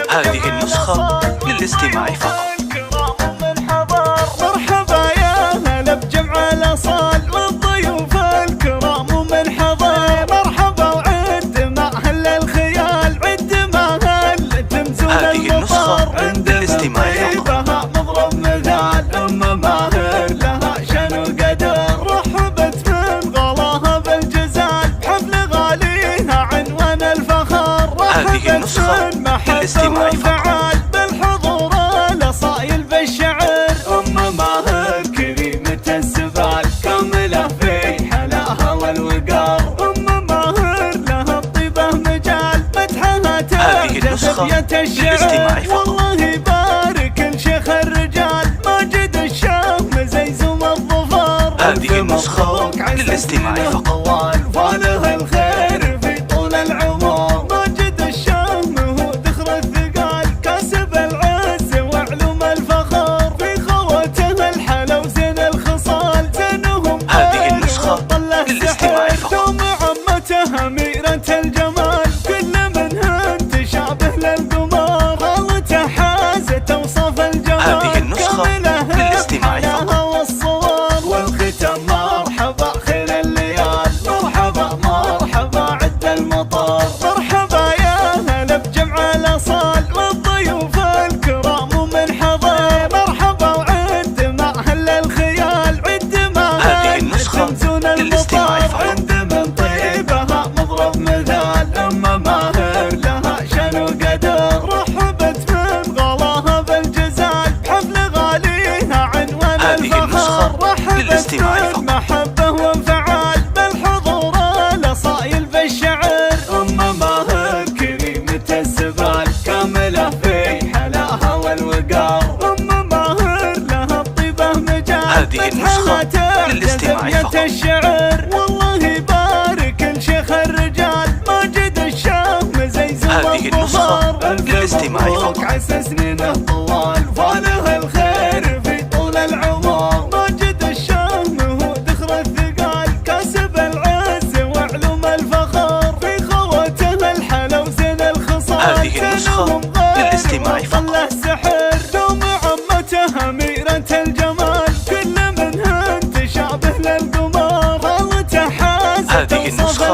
هذه النسخة للاستماع فقط. مرحبا يا هلا بجمع الأصال والضيوف الكرام ومن حضر. مرحبا وعد ما هل الخيال عد ما هل تمزون هذه النسخة للاستماع فقط. مضرب مثال أم ماهر لها شن وقدر. رحبت من غلاها بالجزال بحفل غاليها عنوان الفخر. هذه النسخة للاستماع فقط. بالحضور الأصايل بالشعر. أم ماهر كريمة السبال كاملة في حلاها والوقار. أم ماهر لها الطيبة مجال مدحها تجذب الشعر. والله يبارك الشيخ الرجال ماجد الشام زيزوم الظفر. هذه النسخة للاستماع فقط. فاله الخير في طول العمر. ماجد الشام هو ذخر الثقال كاسب العز وعلوم الفخر. في خوته الحلا وزين الخصال زينهم هذه النسخة للاستماع فقط. دوم عمته أميرة الجمال كل منها تشابه للقمر. خالته حازت أوصاف الجمال هذه النسخة للاستماع فقط. والصور والختم. مرحبا خير الليال مرحبا مرحبا عد المطار. مرحبا يا هلا بجمع الأصال والضيوف الكرام ومن حضر. مرحبا وعد ما هل الخيال عد ما هذه النسخة للاستماع فقط. عند من طيبها مضرب مثال. أم ماهر لها شن وقدر. رحبت من غلاها بالجزال بحفل غاليها عنوان هذه النسخة للاستماع فقط. محبة وانفعال بالحضور الأصايل بالشعر. أم ماهر كريمة السبال كاملة في حلاها والوقار. أم ماهر لها الطيبة مجال هذه النسخة للاستماع فقط. الشعر. والله يبارك الشيخ الرجال ماجد الشام زيزوم هذه النسخة للاستماع فقط. عسى سنينه طوال فاله الخير في طول العمر. ماجد الشام هو ذخر الثقال كاسب العز وعلوم الفخر. في خوته الحلا وزين الخصال هذه النسخة للاستماع فقط. سحر. دوم عمته أميرة الجمال كل منها تشابه للقمر. خالته حازت هذه أوصاف النسخة